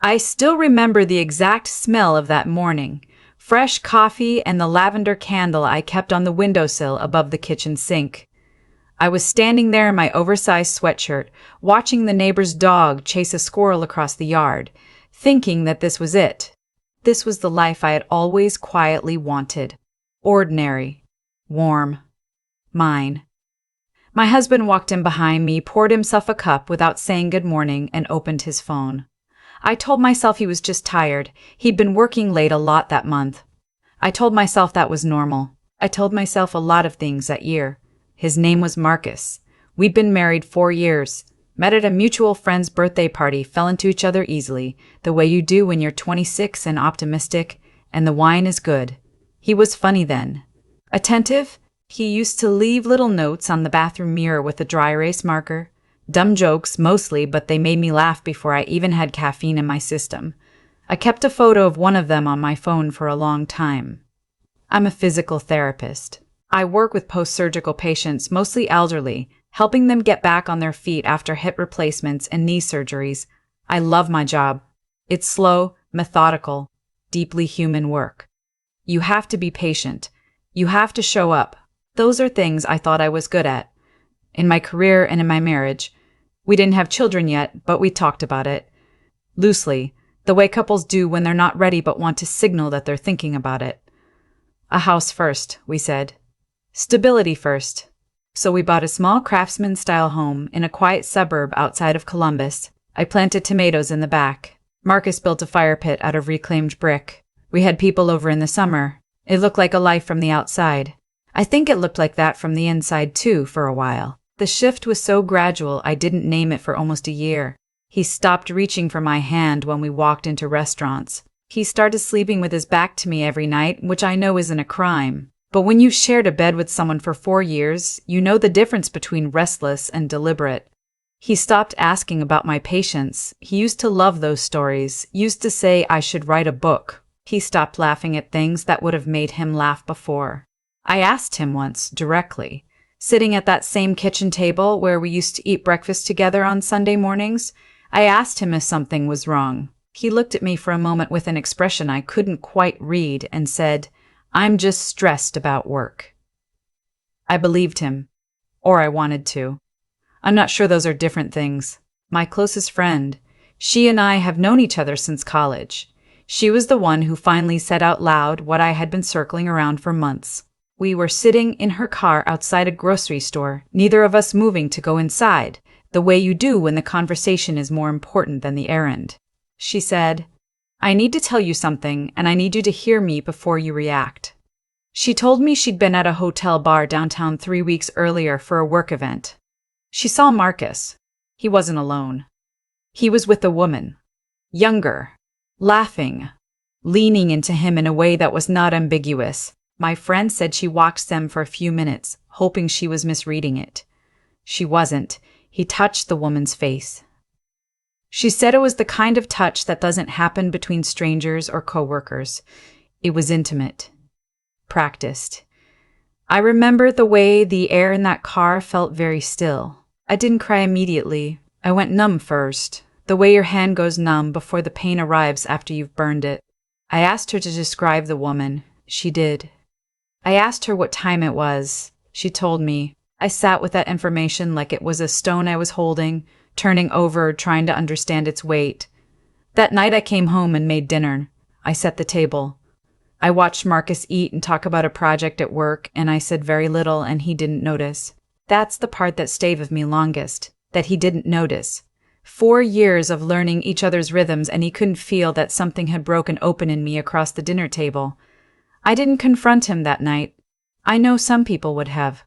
I still remember the exact smell of that morning. Fresh coffee and the lavender candle I kept on the windowsill above the kitchen sink. I was standing there in my oversized sweatshirt, watching the neighbor's dog chase a squirrel across the yard, thinking that this was it. This was the life I had always quietly wanted. Ordinary. Warm. Mine. My husband walked in behind me, poured himself a cup without saying good morning, and opened his phone. I told myself he was just tired. He'd been working late a lot that month. I told myself that was normal. I told myself a lot of things that year. His name was Marcus. We'd been married 4 years. Met at a mutual friend's birthday party, fell into each other easily, the way you do when you're 26 and optimistic, and the wine is good. He was funny then. Attentive, he used to leave little notes on the bathroom mirror with a dry erase marker. Dumb jokes, mostly, but they made me laugh before I even had caffeine in my system. I kept a photo of one of them on my phone for a long time. I'm a physical therapist. I work with post-surgical patients, mostly elderly, helping them get back on their feet after hip replacements and knee surgeries. I love my job. It's slow, methodical, deeply human work. You have to be patient. You have to show up. Those are things I thought I was good at. In my career and in my marriage. We didn't have children yet, but we talked about it. Loosely, the way couples do when they're not ready but want to signal that they're thinking about it. A house first, we said. Stability first. So we bought a small craftsman-style home in a quiet suburb outside of Columbus. I planted tomatoes in the back. Marcus built a fire pit out of reclaimed brick. We had people over in the summer. It looked like a life from the outside. I think it looked like that from the inside too for a while. The shift was so gradual I didn't name it for almost a year. He stopped reaching for my hand when we walked into restaurants. He started sleeping with his back to me every night, which I know isn't a crime. But when you've shared a bed with someone for 4 years, you know the difference between restless and deliberate. He stopped asking about my patients. He used to love those stories, used to say I should write a book. He stopped laughing at things that would have made him laugh before. I asked him once, directly, sitting at that same kitchen table where we used to eat breakfast together on Sunday mornings, I asked him if something was wrong. He looked at me for a moment with an expression I couldn't quite read and said, "I'm just stressed about work." I believed him. Or I wanted to. I'm not sure those are different things. My closest friend, she and I have known each other since college. She was the one who finally said out loud what I had been circling around for months. We were sitting in her car outside a grocery store, neither of us moving to go inside, the way you do when the conversation is more important than the errand. She said, "I need to tell you something, and I need you to hear me before you react." She told me she'd been at a hotel bar downtown 3 weeks earlier for a work event. She saw Marcus. He wasn't alone. He was with a woman. Younger. Laughing. Leaning into him in a way that was not ambiguous. My friend said she watched them for a few minutes, hoping she was misreading it. She wasn't. He touched the woman's face. She said it was the kind of touch that doesn't happen between strangers or coworkers. It was intimate. Practiced. I remember the way the air in that car felt very still. I didn't cry immediately. I went numb first, the way your hand goes numb before the pain arrives after you've burned it. I asked her to describe the woman. She did. I asked her what time it was. She told me. I sat with that information like it was a stone I was holding, turning over, trying to understand its weight. That night I came home and made dinner. I set the table. I watched Marcus eat and talk about a project at work, and I said very little, and he didn't notice. That's the part that stayed with me longest, that he didn't notice. 4 years of learning each other's rhythms, and he couldn't feel that something had broken open in me across the dinner table. I didn't confront him that night. I know some people would have.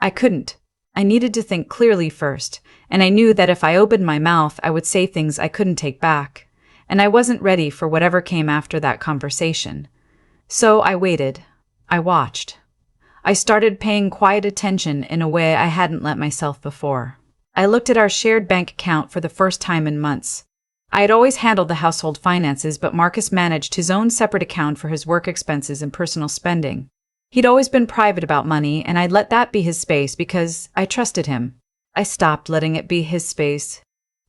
I couldn't. I needed to think clearly first, and I knew that if I opened my mouth, I would say things I couldn't take back. And I wasn't ready for whatever came after that conversation. So I waited. I watched. I started paying quiet attention in a way I hadn't let myself before. I looked at our shared bank account for the first time in months. I had always handled the household finances, but Marcus managed his own separate account for his work expenses and personal spending. He'd always been private about money, and I'd let that be his space because I trusted him. I stopped letting it be his space.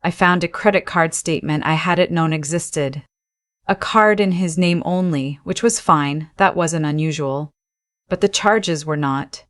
I found a credit card statement I hadn't known existed. A card in his name only, which was fine, that wasn't unusual. But the charges were not.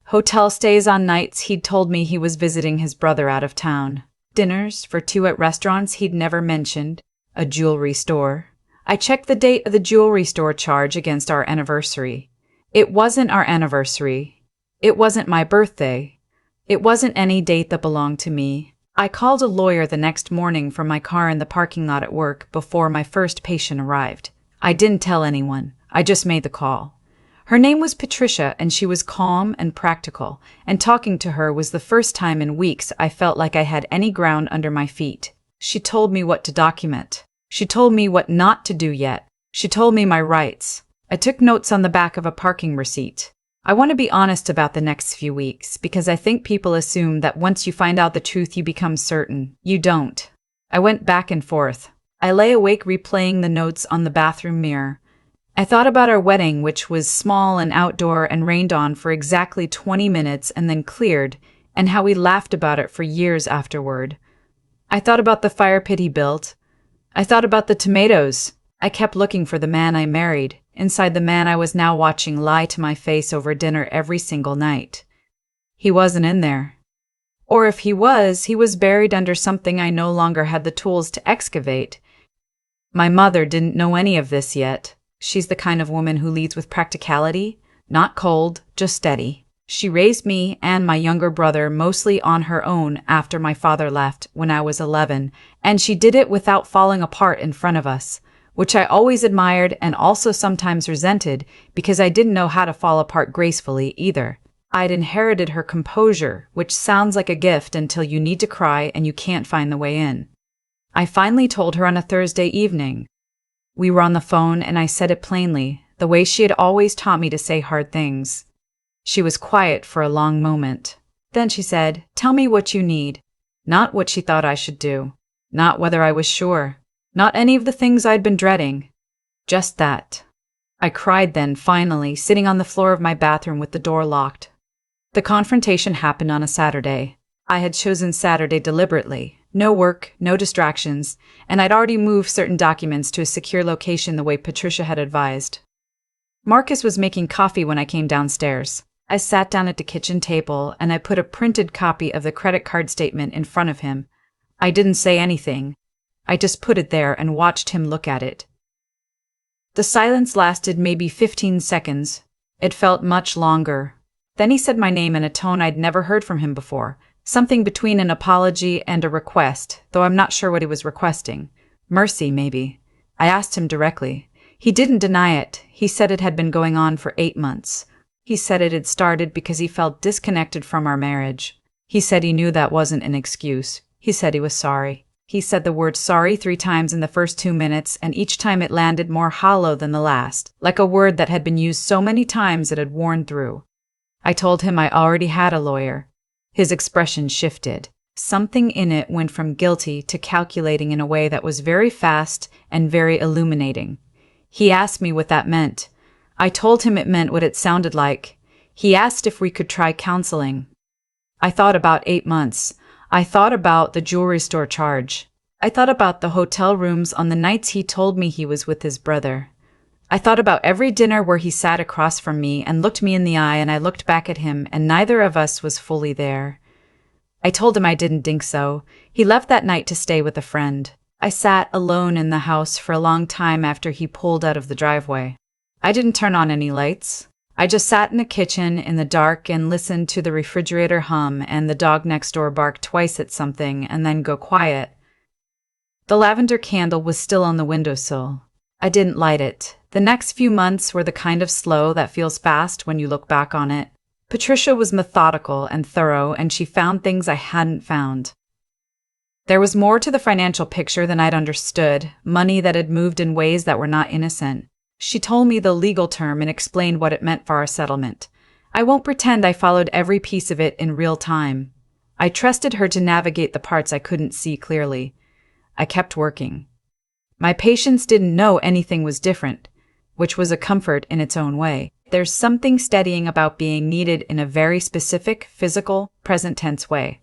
Hotel stays on nights he'd told me he was visiting his brother out of town. Dinners for two at restaurants he'd never mentioned. A jewelry store. I checked the date of the jewelry store charge against our anniversary. It wasn't our anniversary. It wasn't my birthday. It wasn't any date that belonged to me. I called a lawyer the next morning from my car in the parking lot at work before my first patient arrived. I didn't tell anyone. I just made the call. Her name was Patricia, and she was calm and practical, and talking to her was the first time in weeks I felt like I had any ground under my feet. She told me what to document. She told me what not to do yet. She told me my rights. I took notes on the back of a parking receipt. I want to be honest about the next few weeks, because I think people assume that once you find out the truth you become certain. You don't. I went back and forth. I lay awake replaying the notes on the bathroom mirror. I thought about our wedding, which was small and outdoor and rained on for exactly 20 minutes and then cleared, and how we laughed about it for years afterward. I thought about the fire pit he built. I thought about the tomatoes. I kept looking for the man I married, inside the man I was now watching lie to my face over dinner every single night. He wasn't in there. Or if he was buried under something I no longer had the tools to excavate. My mother didn't know any of this yet. She's the kind of woman who leads with practicality, not cold, just steady. She raised me and my younger brother mostly on her own after my father left when I was 11, and she did it without falling apart in front of us, which I always admired and also sometimes resented because I didn't know how to fall apart gracefully either. I'd inherited her composure, which sounds like a gift until you need to cry and you can't find the way in. I finally told her on a Thursday evening. We were on the phone and I said it plainly, the way she had always taught me to say hard things. She was quiet for a long moment. Then she said, "Tell me what you need." Not what she thought I should do. Not whether I was sure. Not any of the things I'd been dreading. Just that. I cried then, finally, sitting on the floor of my bathroom with the door locked. The confrontation happened on a Saturday. I had chosen Saturday deliberately. No work, no distractions, and I'd already moved certain documents to a secure location the way Patricia had advised. Marcus was making coffee when I came downstairs. I sat down at the kitchen table and I put a printed copy of the credit card statement in front of him. I didn't say anything. I just put it there and watched him look at it. The silence lasted maybe 15 seconds. It felt much longer. Then he said my name in a tone I'd never heard from him before. Something between an apology and a request, though I'm not sure what he was requesting. Mercy, maybe. I asked him directly. He didn't deny it. He said it had been going on for 8 months. He said it had started because he felt disconnected from our marriage. He said he knew that wasn't an excuse. He said he was sorry. He said the word sorry 3 times in the first 2 minutes, and each time it landed more hollow than the last, like a word that had been used so many times it had worn through. I told him I already had a lawyer. His expression shifted. Something in it went from guilty to calculating in a way that was very fast and very illuminating. He asked me what that meant. I told him it meant what it sounded like. He asked if we could try counseling. I thought about 8 months. I thought about the jewelry store charge. I thought about the hotel rooms on the nights he told me he was with his brother. I thought about every dinner where he sat across from me and looked me in the eye and I looked back at him and neither of us was fully there. I told him I didn't think so. He left that night to stay with a friend. I sat alone in the house for a long time after he pulled out of the driveway. I didn't turn on any lights. I just sat in the kitchen in the dark and listened to the refrigerator hum and the dog next door bark twice at something and then go quiet. The lavender candle was still on the windowsill. I didn't light it. The next few months were the kind of slow that feels fast when you look back on it. Patricia was methodical and thorough, and she found things I hadn't found. There was more to the financial picture than I'd understood, money that had moved in ways that were not innocent. She told me the legal term and explained what it meant for our settlement. I won't pretend I followed every piece of it in real time. I trusted her to navigate the parts I couldn't see clearly. I kept working. My patients didn't know anything was different, which was a comfort in its own way. There's something steadying about being needed in a very specific, physical, present tense way.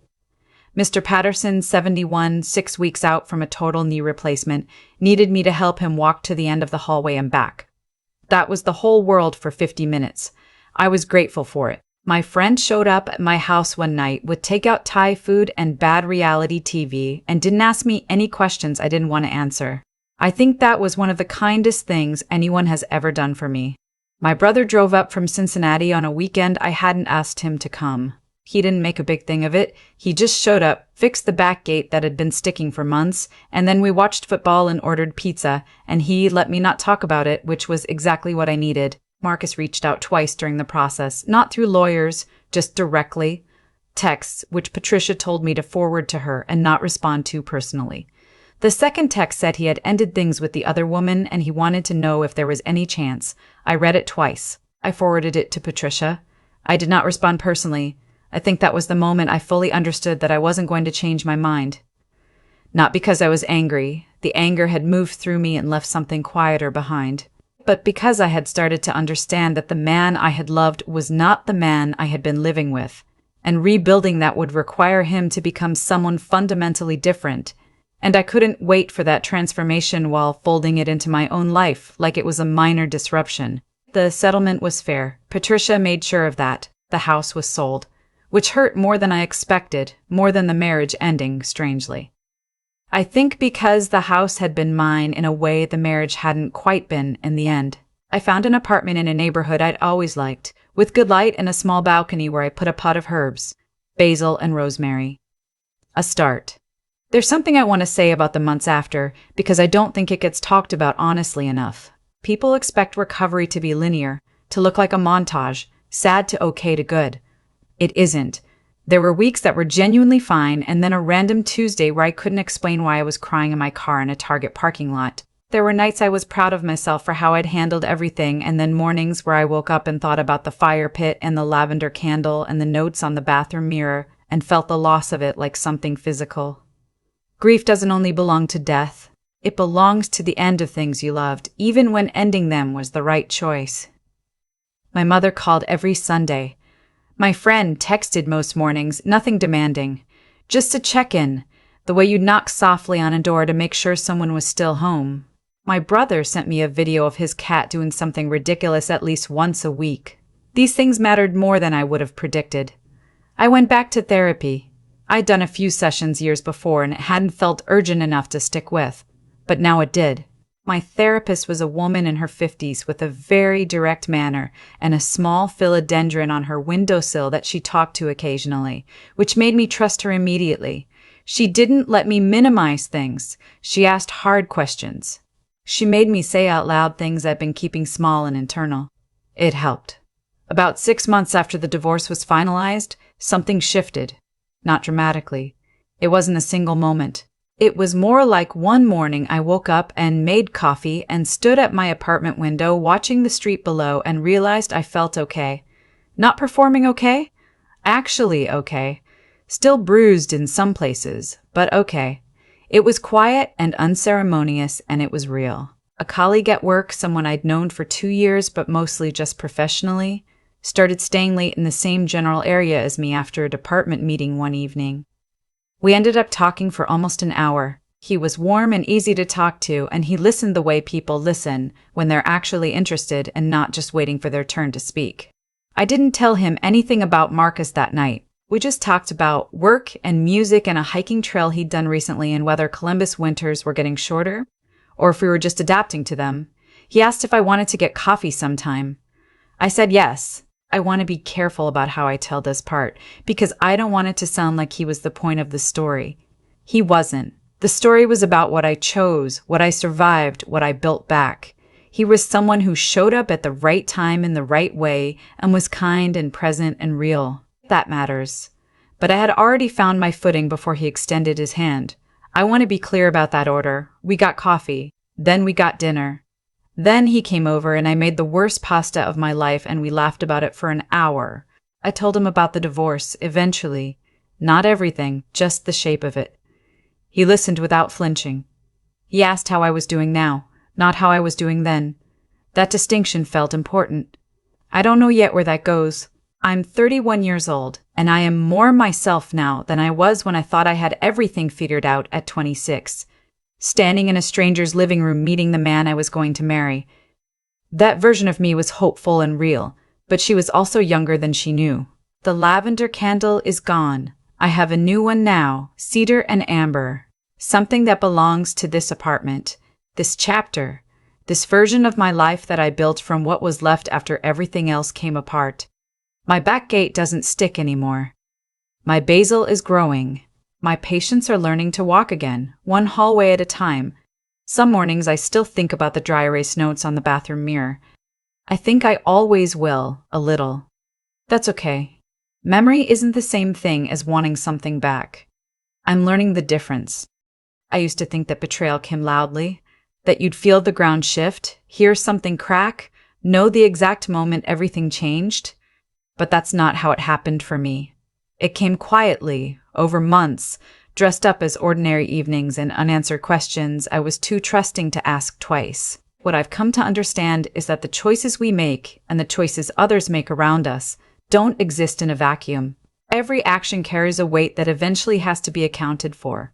Mr. Patterson, 71, 6 weeks out from a total knee replacement, needed me to help him walk to the end of the hallway and back. That was the whole world for 50 minutes. I was grateful for it. My friend showed up at my house one night with takeout Thai food and bad reality TV and didn't ask me any questions I didn't want to answer. I think that was one of the kindest things anyone has ever done for me. My brother drove up from Cincinnati on a weekend I hadn't asked him to come. He didn't make a big thing of it. He just showed up, fixed the back gate that had been sticking for months, and then we watched football and ordered pizza, and he let me not talk about it, which was exactly what I needed. Marcus reached out twice during the process, not through lawyers, just directly. Texts, which Patricia told me to forward to her and not respond to personally. The second text said he had ended things with the other woman and he wanted to know if there was any chance. I read it twice. I forwarded it to Patricia. I did not respond personally. I think that was the moment I fully understood that I wasn't going to change my mind. Not because I was angry. The anger had moved through me and left something quieter behind. But because I had started to understand that the man I had loved was not the man I had been living with, and rebuilding that would require him to become someone fundamentally different, and I couldn't wait for that transformation while folding it into my own life like it was a minor disruption. The settlement was fair. Patricia made sure of that. The house was sold, which hurt more than I expected, more than the marriage ending, strangely. I think because the house had been mine in a way the marriage hadn't quite been in the end. I found an apartment in a neighborhood I'd always liked, with good light and a small balcony where I put a pot of herbs, basil and rosemary. A start. There's something I want to say about the months after, because I don't think it gets talked about honestly enough. People expect recovery to be linear, to look like a montage, sad to okay to good. It isn't. There were weeks that were genuinely fine, and then a random Tuesday where I couldn't explain why I was crying in my car in a Target parking lot. There were nights I was proud of myself for how I'd handled everything, and then mornings where I woke up and thought about the fire pit and the lavender candle and the notes on the bathroom mirror and felt the loss of it like something physical. Grief doesn't only belong to death. It belongs to the end of things you loved, even when ending them was the right choice. My mother called every Sunday. My friend texted most mornings, nothing demanding. Just a check-in, the way you'd knock softly on a door to make sure someone was still home. My brother sent me a video of his cat doing something ridiculous at least once a week. These things mattered more than I would have predicted. I went back to therapy. I'd done a few sessions years before and it hadn't felt urgent enough to stick with, but now it did. My therapist was a woman in her 50s with a very direct manner and a small philodendron on her windowsill that she talked to occasionally, which made me trust her immediately. She didn't let me minimize things. She asked hard questions. She made me say out loud things I'd been keeping small and internal. It helped. About 6 months after the divorce was finalized, something shifted. Not dramatically. It wasn't a single moment. It was more like one morning I woke up and made coffee and stood at my apartment window watching the street below and realized I felt okay. Not performing okay? Actually okay. Still bruised in some places, but okay. It was quiet and unceremonious and it was real. A colleague at work, someone I'd known for 2 years but mostly just professionally, started staying late in the same general area as me after a department meeting one evening. We ended up talking for almost an hour. He was warm and easy to talk to, and he listened the way people listen when they're actually interested and not just waiting for their turn to speak. I didn't tell him anything about Marcus that night. We just talked about work and music and a hiking trail he'd done recently and whether Columbus winters were getting shorter, or if we were just adapting to them. He asked if I wanted to get coffee sometime. I said yes. I want to be careful about how I tell this part, because I don't want it to sound like he was the point of the story. He wasn't. The story was about what I chose, what I survived, what I built back. He was someone who showed up at the right time in the right way and was kind and present and real. That matters. But I had already found my footing before he extended his hand. I want to be clear about that order. We got coffee. Then we got dinner. Then he came over and I made the worst pasta of my life and we laughed about it for an hour. I told him about the divorce, eventually. Not everything, just the shape of it. He listened without flinching. He asked how I was doing now, not how I was doing then. That distinction felt important. I don't know yet where that goes. I'm 31 years old. And I am more myself now than I was when I thought I had everything figured out at 26. Standing in a stranger's living room meeting the man I was going to marry. That version of me was hopeful and real, but she was also younger than she knew. The lavender candle is gone. I have a new one now, cedar and amber. Something that belongs to this apartment, this chapter, this version of my life that I built from what was left after everything else came apart. My back gate doesn't stick anymore. My basil is growing. My patients are learning to walk again, one hallway at a time. Some mornings I still think about the dry erase notes on the bathroom mirror. I think I always will, a little. That's okay. Memory isn't the same thing as wanting something back. I'm learning the difference. I used to think that betrayal came loudly, that you'd feel the ground shift, hear something crack, know the exact moment everything changed. But that's not how it happened for me. It came quietly, over months, dressed up as ordinary evenings and unanswered questions I was too trusting to ask twice. What I've come to understand is that the choices we make and the choices others make around us don't exist in a vacuum. Every action carries a weight that eventually has to be accounted for.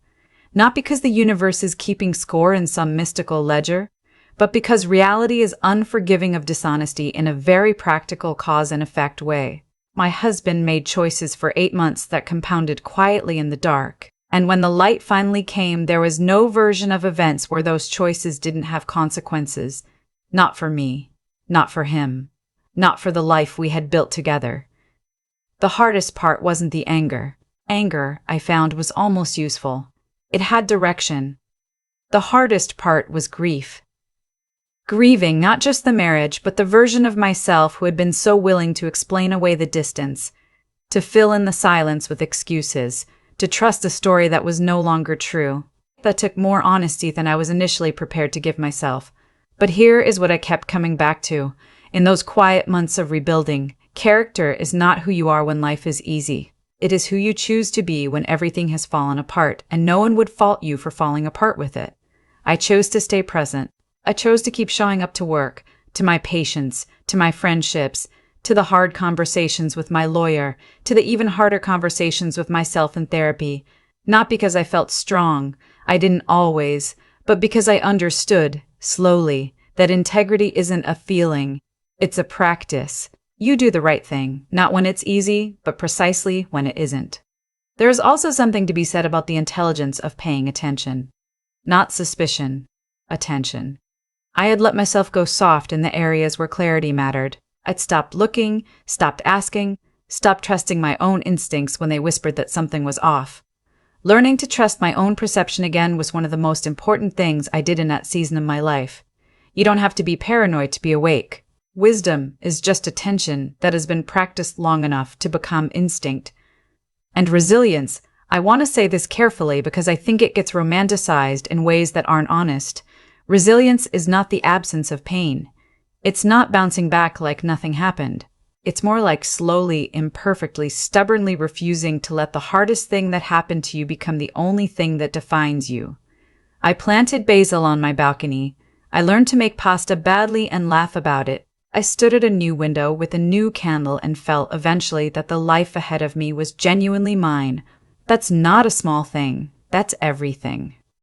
Not because the universe is keeping score in some mystical ledger, but because reality is unforgiving of dishonesty in a very practical cause and effect way. My husband made choices for 8 months that compounded quietly in the dark. And when the light finally came, there was no version of events where those choices didn't have consequences. Not for me. Not for him. Not for the life we had built together. The hardest part wasn't the anger. Anger, I found, was almost useful. It had direction. The hardest part was grief. Grieving not just the marriage, but the version of myself who had been so willing to explain away the distance, to fill in the silence with excuses, to trust a story that was no longer true. That took more honesty than I was initially prepared to give myself. But here is what I kept coming back to. In those quiet months of rebuilding, character is not who you are when life is easy. It is who you choose to be when everything has fallen apart, and no one would fault you for falling apart with it. I chose to stay present. I chose to keep showing up to work, to my patients, to my friendships, to the hard conversations with my lawyer, to the even harder conversations with myself in therapy. Not because I felt strong, I didn't always, but because I understood, slowly, that integrity isn't a feeling, it's a practice. You do the right thing, not when it's easy, but precisely when it isn't. There is also something to be said about the intelligence of paying attention. Not suspicion, attention. I had let myself go soft in the areas where clarity mattered. I'd stopped looking, stopped asking, stopped trusting my own instincts when they whispered that something was off. Learning to trust my own perception again was one of the most important things I did in that season of my life. You don't have to be paranoid to be awake. Wisdom is just attention that has been practiced long enough to become instinct. And resilience, I want to say this carefully because I think it gets romanticized in ways that aren't honest. Resilience is not the absence of pain. It's not bouncing back like nothing happened. It's more like slowly, imperfectly, stubbornly refusing to let the hardest thing that happened to you become the only thing that defines you. I planted basil on my balcony. I learned to make pasta badly and laugh about it. I stood at a new window with a new candle and felt eventually that the life ahead of me was genuinely mine. That's not a small thing. That's everything.